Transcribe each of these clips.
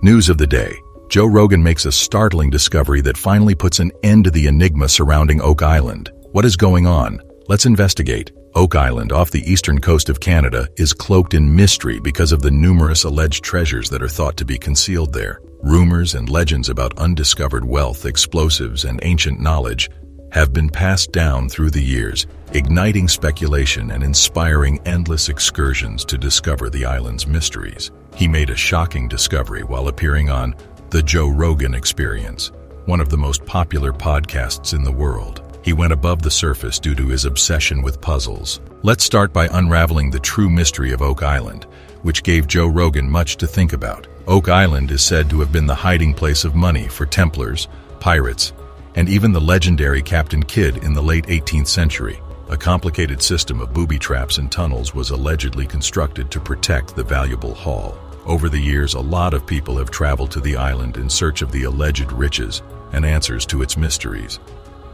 News of the day. Joe Rogan makes a startling discovery that finally puts an end to the enigma surrounding Oak Island. What is going on? Let's investigate. Oak Island, off the eastern coast of Canada, is cloaked in mystery because of the numerous alleged treasures that are thought to be concealed there. Rumors and legends about undiscovered wealth, explosives, and ancient knowledge have been passed down through the years, igniting speculation and inspiring endless excursions to discover the island's mysteries. He made a shocking discovery while appearing on The Joe Rogan Experience, one of the most popular podcasts in the world. He went above the surface due to his obsession with puzzles. Let's start by unraveling the true mystery of Oak Island, which gave Joe Rogan much to think about. Oak Island is said to have been the hiding place of money for Templars, pirates, and even the legendary Captain Kidd in the late 18th century. A complicated system of booby traps and tunnels was allegedly constructed to protect the valuable haul. Over the years, a lot of people have traveled to the island in search of the alleged riches and answers to its mysteries.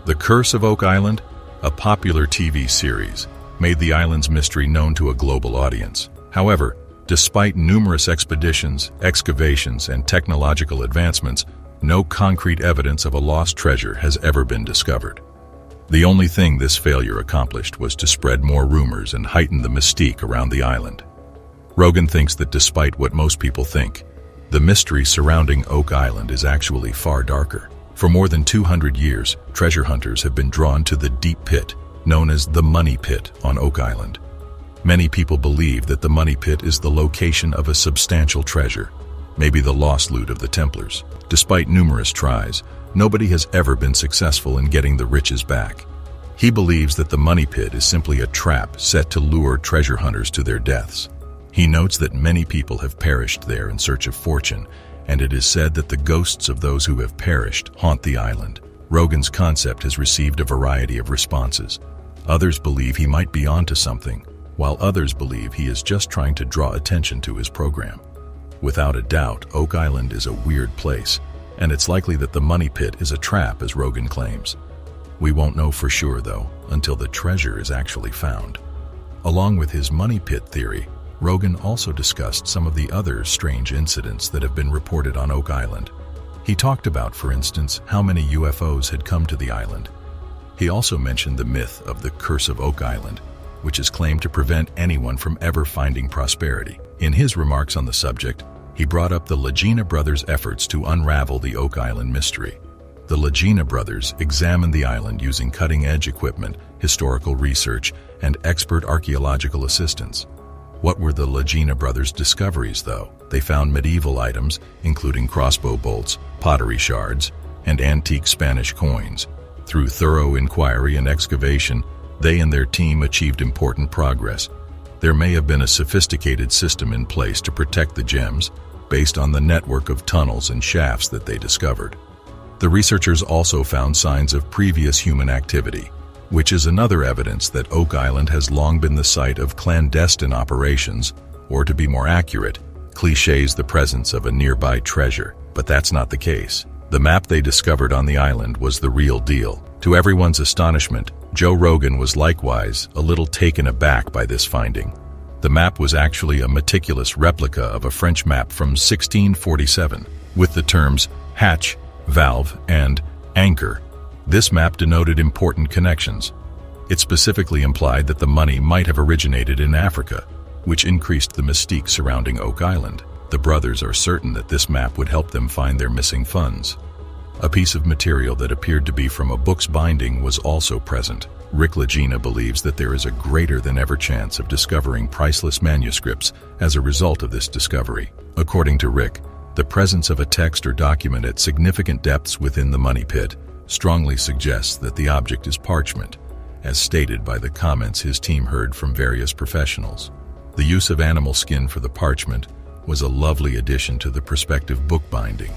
The Curse of Oak Island, a popular TV series, made the island's mystery known to a global audience. However, despite numerous expeditions, excavations, and technological advancements, no concrete evidence of a lost treasure has ever been discovered. The only thing this failure accomplished was to spread more rumors and heighten the mystique around the island. Rogan thinks that despite what most people think, the mystery surrounding Oak Island is actually far darker. For more than 200 years, treasure hunters have been drawn to the deep pit, known as the Money Pit on Oak Island. Many people believe that the Money Pit is the location of a substantial treasure, maybe the lost loot of the Templars. Despite numerous tries, nobody has ever been successful in getting the riches back. He believes that the Money Pit is simply a trap set to lure treasure hunters to their deaths. He notes that many people have perished there in search of fortune, and it is said that the ghosts of those who have perished haunt the island. Rogan's concept has received a variety of responses. Others believe he might be onto something, while others believe he is just trying to draw attention to his program. Without a doubt, Oak Island is a weird place, and it's likely that the Money Pit is a trap, as Rogan claims. We won't know for sure, though, until the treasure is actually found. Along with his Money Pit theory, Rogan also discussed some of the other strange incidents that have been reported on Oak Island. He talked about, for instance, how many UFOs had come to the island. He also mentioned the myth of the Curse of Oak Island, which is claimed to prevent anyone from ever finding prosperity. In his remarks on the subject, he brought up the Lagina brothers' efforts to unravel the Oak Island mystery. The Lagina brothers examined the island using cutting-edge equipment, historical research, and expert archaeological assistance. What were the Lagina brothers' discoveries, though? They found medieval items, including crossbow bolts, pottery shards, and antique Spanish coins. Through thorough inquiry and excavation, they and their team achieved important progress. There may have been a sophisticated system in place to protect the gems, based on the network of tunnels and shafts that they discovered. The researchers also found signs of previous human activity, which is another evidence that Oak Island has long been the site of clandestine operations, or to be more accurate, clichés the presence of a nearby treasure. But that's not the case. The map they discovered on the island was the real deal. To everyone's astonishment, Joe Rogan was likewise a little taken aback by this finding. The map was actually a meticulous replica of a French map from 1647, with the terms hatch, valve, and anchor. This map denoted important connections. It specifically implied that the money might have originated in Africa, which increased the mystique surrounding Oak Island. The brothers are certain that this map would help them find their missing funds. A piece of material that appeared to be from a book's binding was also present. Rick Lagena believes that there is a greater than ever chance of discovering priceless manuscripts as a result of this discovery. According to Rick, the presence of a text or document at significant depths within the Money Pit strongly suggests that the object is parchment, as stated by the comments his team heard from various professionals. The use of animal skin for the parchment was a lovely addition to the prospective book binding.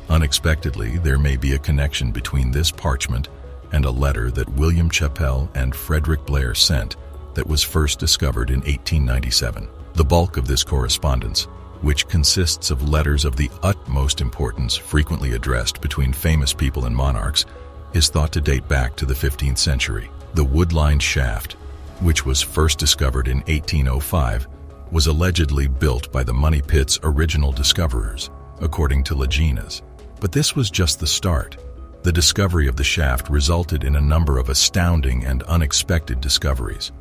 Unexpectedly, there may be a connection between this parchment and a letter that William Chappell and Frederick Blair sent that was first discovered in 1897. The bulk of this correspondence, which consists of letters of the utmost importance frequently addressed between famous people and monarchs, is thought to date back to the 15th century. The wood-lined shaft, which was first discovered in 1805, was allegedly built by the Money Pit's original discoverers. according to Laginas. But this was just the start. The discovery of the shaft resulted in a number of astounding and unexpected discoveries.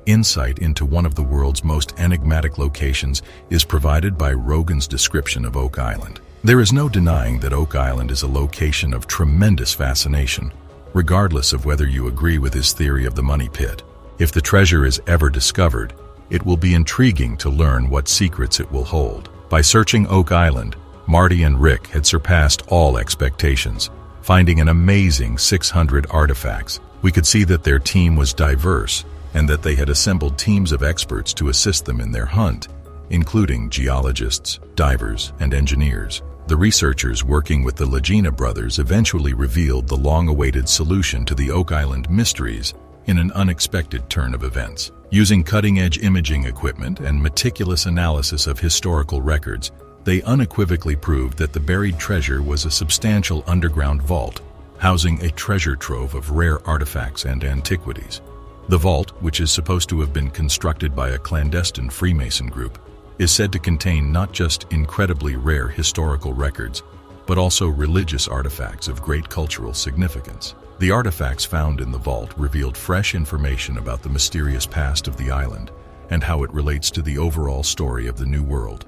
Insight into one of the world's most enigmatic locations is provided by Rogan's description of Oak Island. There is no denying that Oak Island is a location of tremendous fascination, regardless of whether you agree with his theory of the money pit. If the treasure is ever discovered, it will be intriguing to learn what secrets it will hold. By searching Oak Island, Marty and Rick had surpassed all expectations, finding an amazing 600 artifacts. We could see that their team was diverse and that they had assembled teams of experts to assist them in their hunt, including geologists, divers, and engineers. The researchers working with the Lagina brothers eventually revealed the long-awaited solution to the Oak Island mysteries in an unexpected turn of events. Using cutting-edge imaging equipment and meticulous analysis of historical records, they unequivocally proved that the buried treasure was a substantial underground vault, housing a treasure trove of rare artifacts and antiquities. The vault, which is supposed to have been constructed by a clandestine Freemason group, is said to contain not just incredibly rare historical records, but also religious artifacts of great cultural significance. The artifacts found in the vault revealed fresh information about the mysterious past of the island and how it relates to the overall story of the New World.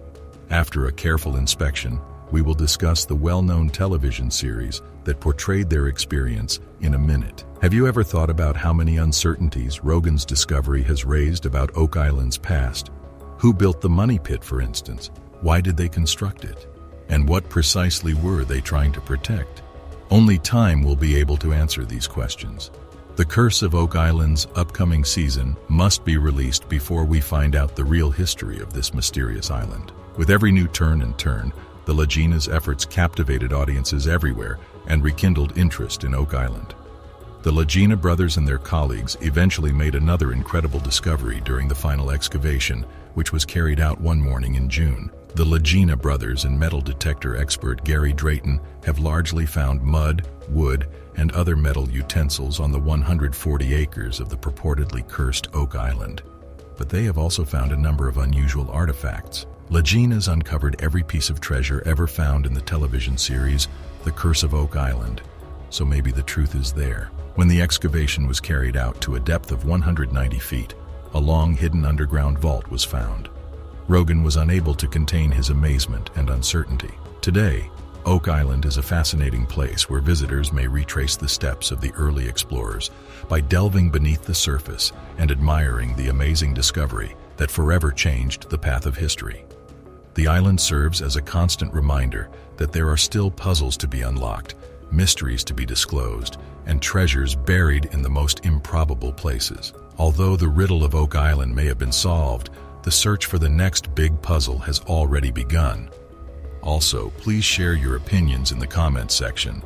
After a careful inspection, we will discuss the well-known television series that portrayed their experience in a minute. Have you ever thought about how many uncertainties Rogan's discovery has raised about Oak Island's past? Who built the money pit, for instance? Why did they construct it? And what precisely were they trying to protect? Only time will be able to answer these questions. The Curse of Oak Island's upcoming season must be released before we find out the real history of this mysterious island. With every new turn and turn, the Lagina's efforts captivated audiences everywhere and rekindled interest in Oak Island. The Lagina brothers and their colleagues eventually made another incredible discovery during the final excavation, which was carried out one morning in June. The Lagina brothers and metal detector expert Gary Drayton have largely found mud, wood, and other metal utensils on the 140 acres of the purportedly cursed Oak Island. But they have also found a number of unusual artifacts. Lagina's uncovered every piece of treasure ever found in the television series The Curse of Oak Island, so maybe the truth is there. When the excavation was carried out to a depth of 190 feet, a long hidden underground vault was found. Rogan was unable to contain his amazement and uncertainty. Today, Oak Island is a fascinating place where visitors may retrace the steps of the early explorers by delving beneath the surface and admiring the amazing discovery that forever changed the path of history. The island serves as a constant reminder that there are still puzzles to be unlocked, mysteries to be disclosed, and treasures buried in the most improbable places. Although the riddle of Oak Island may have been solved, the search for the next big puzzle has already begun. Also, please share your opinions in the comments section.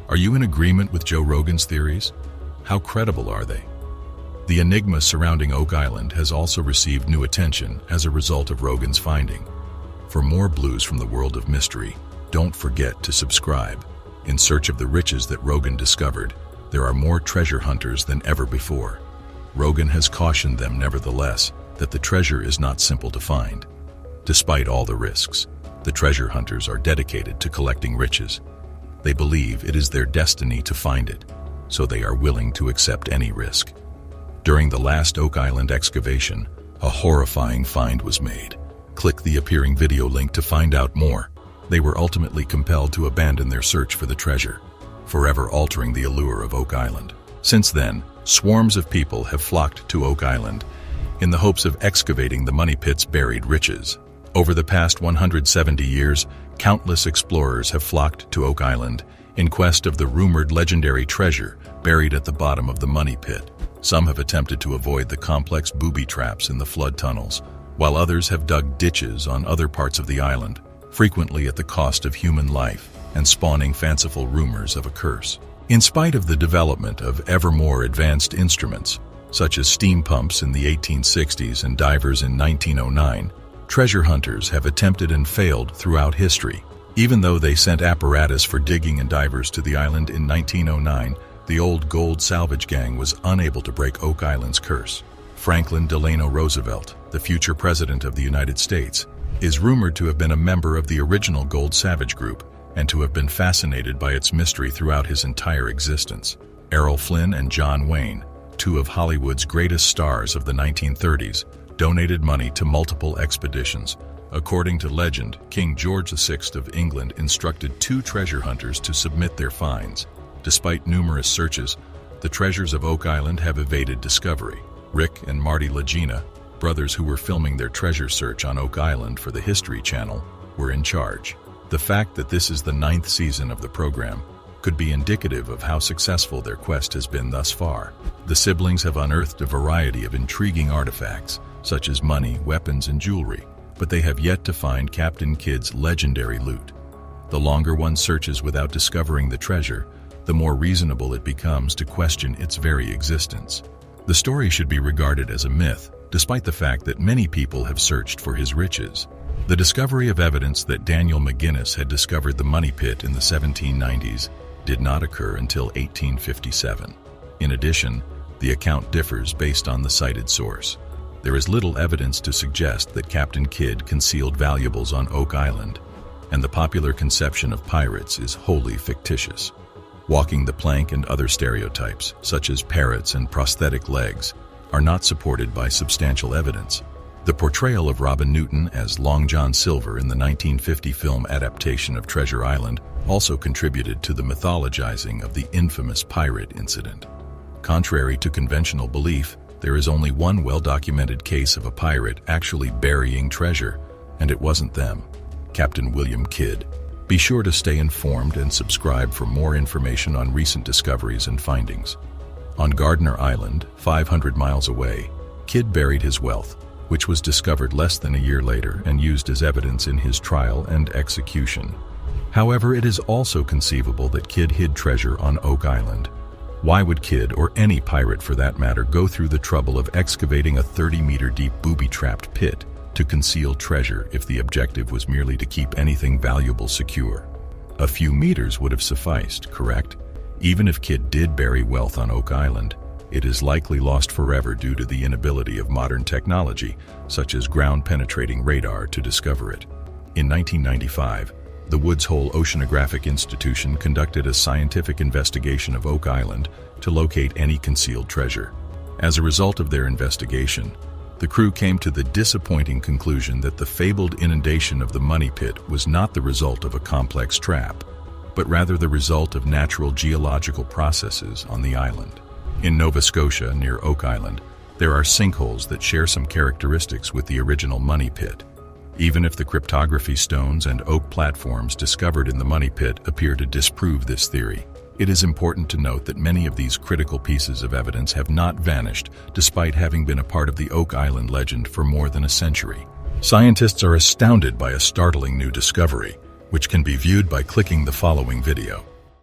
Are you in agreement with Joe Rogan's theories? How credible are they? The enigma surrounding Oak Island has also received new attention as a result of Rogan's finding. For more blues from the world of mystery, don't forget to subscribe. In search of the riches that Rogan discovered, there are more treasure hunters than ever before. Rogan has cautioned them, nevertheless, that the treasure is not simple to find. Despite all the risks, the treasure hunters are dedicated to collecting riches. They believe it is their destiny to find it, so they are willing to accept any risk. During the last Oak Island excavation, a horrifying find was made. Click the appearing video link to find out more. They were ultimately compelled to abandon their search for the treasure, forever altering the allure of Oak Island. Since then, swarms of people have flocked to Oak Island in the hopes of excavating the money pit's buried riches. Over the past 170 years, countless explorers have flocked to Oak Island in quest of the rumored legendary treasure buried at the bottom of the money pit. Some have attempted to avoid the complex booby traps in the flood tunnels, while others have dug ditches on other parts of the island, frequently at the cost of human life and spawning fanciful rumors of a curse. In spite of the development of ever more advanced instruments, such as steam pumps in the 1860s and divers in 1909, treasure hunters have attempted and failed throughout history. Even though they sent apparatus for digging and divers to the island in 1909, the old gold salvage gang was unable to break Oak Island's curse. Franklin Delano Roosevelt, the future president of the United States, is rumored to have been a member of the original Gold Savage group and to have been fascinated by its mystery throughout his entire existence. Errol Flynn and John Wayne, two of Hollywood's greatest stars of the 1930s, donated money to multiple expeditions. According to legend, King George VI of England instructed two treasure hunters to submit their finds. Despite numerous searches, the treasures of Oak Island have evaded discovery. Rick and Marty Lagina, brothers who were filming their treasure search on Oak Island for the History Channel, were in charge. The fact that this is the 9th season of the program could be indicative of how successful their quest has been thus far. The siblings have unearthed a variety of intriguing artifacts, such as money, weapons, and jewelry, but they have yet to find Captain Kidd's legendary loot. The longer one searches without discovering the treasure, the more reasonable it becomes to question its very existence. The story should be regarded as a myth, despite the fact that many people have searched for his riches. The discovery of evidence that Daniel McGinnis had discovered the money pit in the 1790s did not occur until 1857. In addition, the account differs based on the cited source. There is little evidence to suggest that Captain Kidd concealed valuables on Oak Island, and the popular conception of pirates is wholly fictitious. Walking the plank and other stereotypes, such as parrots and prosthetic legs, are not supported by substantial evidence. The portrayal of Robin Newton as Long John Silver in the 1950 film adaptation of Treasure Island also contributed to the mythologizing of the infamous pirate incident. Contrary to conventional belief, there is only one well-documented case of a pirate actually burying treasure, and it wasn't them, Captain William Kidd. Be sure to stay informed and subscribe for more information on recent discoveries and findings. On Gardner Island, 500 miles away, Kidd buried his wealth, which was discovered less than a year later and used as evidence in his trial and execution. However, it is also conceivable that Kidd hid treasure on Oak Island. Why would Kidd, or any pirate for that matter, go through the trouble of excavating a 30-meter deep booby-trapped pit to conceal treasure if the objective was merely to keep anything valuable secure? A few meters would have sufficed, correct? Even if Kidd did bury wealth on Oak Island, it is likely lost forever due to the inability of modern technology, such as ground-penetrating radar, to discover it. In 1995, the Woods Hole Oceanographic Institution conducted a scientific investigation of Oak Island to locate any concealed treasure. As a result of their investigation, the crew came to the disappointing conclusion that the fabled inundation of the money pit was not the result of a complex trap, but rather the result of natural geological processes on the island. In Nova Scotia, near Oak Island, there are sinkholes that share some characteristics with the original money pit. Even if the cryptography stones and oak platforms discovered in the money pit appear to disprove this theory, it is important to note that many of these critical pieces of evidence have not vanished despite having been a part of the Oak Island legend for more than a century. Scientists are astounded by a startling new discovery, which can be viewed by clicking the following video.